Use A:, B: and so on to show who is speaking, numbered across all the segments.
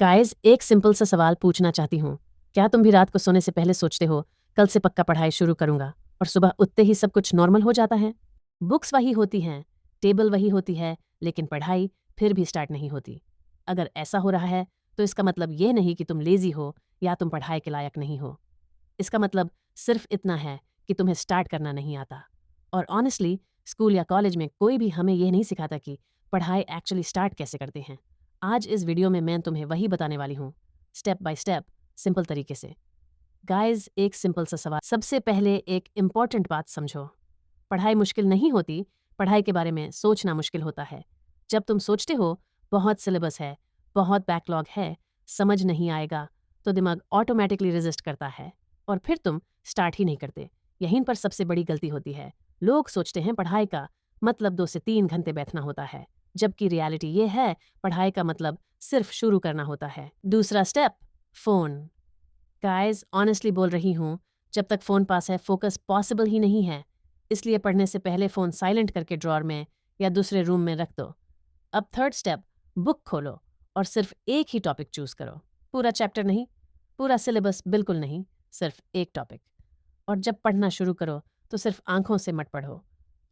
A: Guys, एक simple सा सवाल पूछना चाहती हूँ। क्या तुम भी रात को सोने से पहले सोचते हो, कल से पक्का पढ़ाई शुरू करूंगा, और सुबह उठते ही सब कुछ नॉर्मल हो जाता है? बुक्स वही होती हैं, टेबल वही होती है, लेकिन पढ़ाई फिर भी स्टार्ट नहीं होती। अगर ऐसा हो रहा है, तो इसका मतलब ये नहीं कि तुम लेजी हो या तुम पढ़ाई के लायक नहीं हो। इसका मतलब सिर्फ इतना है कि तुम्हें स्टार्ट करना नहीं आता। और ऑनेस्टली, स्कूल या कॉलेज में कोई भी हमें यह नहीं सिखाता कि पढ़ाई एक्चुअली स्टार्ट कैसे करते हैं। आज इस वीडियो में मैं तुम्हें वही बताने वाली हूँ, स्टेप बाय स्टेप, सिंपल तरीके से। गाइस, एक सिंपल सा सवाल। सबसे पहले एक इम्पॉर्टेंट बात समझो। पढ़ाई मुश्किल नहीं होती, पढ़ाई के बारे में सोचना मुश्किल होता है। जब तुम सोचते हो बहुत सिलेबस है, बहुत बैकलॉग है, समझ नहीं आएगा, तो दिमाग ऑटोमेटिकली रेजिस्ट करता है और फिर तुम स्टार्ट ही नहीं करते। यहीं पर सबसे बड़ी गलती होती है। लोग सोचते हैं पढ़ाई का मतलब 2 से 3 घंटे बैठना होता है, जबकि रियलिटी ये है, पढ़ाई का मतलब सिर्फ शुरू करना होता है। दूसरा स्टेप, फ़ोन। गाइस, ऑनेस्टली बोल रही हूँ, जब तक फ़ोन पास है फोकस पॉसिबल ही नहीं है। इसलिए पढ़ने से पहले फ़ोन साइलेंट करके ड्रॉअर में या दूसरे रूम में रख दो। अब थर्ड स्टेप, बुक खोलो और सिर्फ एक ही टॉपिक चूज़ करो। पूरा चैप्टर नहीं, पूरा सिलेबस बिल्कुल नहीं, सिर्फ एक टॉपिक। और जब पढ़ना शुरू करो तो सिर्फ आंखों से मत पढ़ो,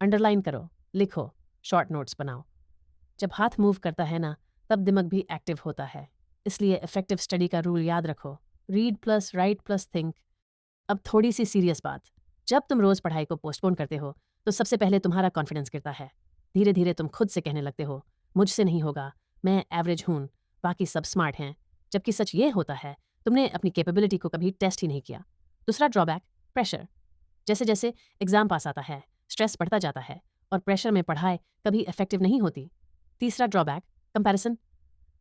A: अंडरलाइन करो, लिखो, शॉर्ट नोट्स बनाओ। जब हाथ मूव करता है ना, तब दिमाग भी एक्टिव होता है। इसलिए इफेक्टिव स्टडी का रूल याद रखो, read plus right plus think. अब थोड़ी सी सीरियस बात। जब तुम रोज़ पढ़ाई को पोस्टपोन करते हो, तो सबसे पहले तुम्हारा कॉन्फिडेंस गिरता है। धीरे धीरे तुम खुद से कहने लगते हो, मुझसे नहीं होगा, मैं एवरेज हूँ, बाकी सब स्मार्ट हैं। जबकि सच ये होता है, तुमने अपनी कैपेबिलिटी को कभी टेस्ट ही नहीं किया। दूसरा ड्रॉबैक, प्रेशर। जैसे जैसे एग्जाम पास आता है, स्ट्रेस बढ़ता जाता है और प्रेशर में पढ़ाई कभी इफेक्टिव नहीं होती। तीसरा ड्रॉबैक, कंपैरिजन।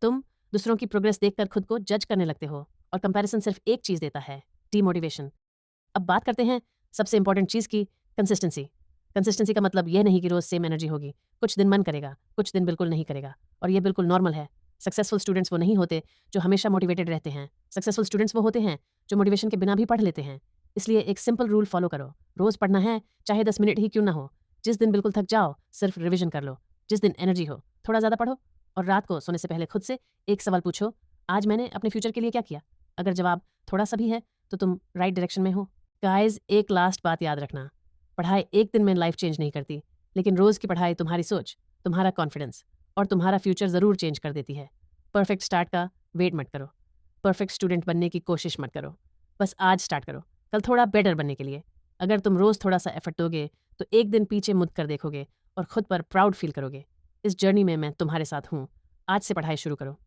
A: तुम दूसरों की प्रोग्रेस देखकर खुद को जज करने लगते हो और कंपैरिजन सिर्फ एक चीज़ देता है, डीमोटिवेशन। अब बात करते हैं सबसे इंपॉर्टेंट चीज़ की, कंसिस्टेंसी। कंसिस्टेंसी का मतलब यह नहीं कि रोज़ सेम एनर्जी होगी। कुछ दिन मन करेगा, कुछ दिन बिल्कुल नहीं करेगा, और ये बिल्कुल नॉर्मल है। सक्सेसफुल स्टूडेंट्स वो नहीं होते जो हमेशा मोटिवेटेड रहते हैं। सक्सेसफुल स्टूडेंट्स वो होते हैं जो मोटिवेशन के बिना भी पढ़ लेते हैं। इसलिए एक सिंपल रूल फॉलो करो, रोज़ पढ़ना है, चाहे 10 मिनट ही क्यों ना हो। जिस दिन बिल्कुल थक जाओ, सिर्फ रिविजन कर लो। जिस दिन एनर्जी हो, थोड़ा ज़्यादा पढ़ो। और रात को सोने से पहले खुद से एक सवाल पूछो, आज मैंने अपने फ्यूचर के लिए क्या किया? अगर जवाब थोड़ा सा भी है, तो तुम राइट डायरेक्शन में हो। गाइस, एक लास्ट बात याद रखना, पढ़ाई एक दिन में लाइफ चेंज नहीं करती, लेकिन रोज़ की पढ़ाई तुम्हारी सोच, तुम्हारा कॉन्फिडेंस और तुम्हारा फ्यूचर ज़रूर चेंज कर देती है। परफेक्ट स्टार्ट का वेट मत करो, परफेक्ट स्टूडेंट बनने की कोशिश मत करो। बस आज स्टार्ट करो, कल थोड़ा बेटर बनने के लिए। अगर तुम रोज़ थोड़ा सा एफर्ट दोगे, तो एक दिन पीछे मुड़ कर देखोगे और खुद पर प्राउड फील करोगे। इस जर्नी में मैं तुम्हारे साथ हूँ। आज से पढ़ाई शुरू करो।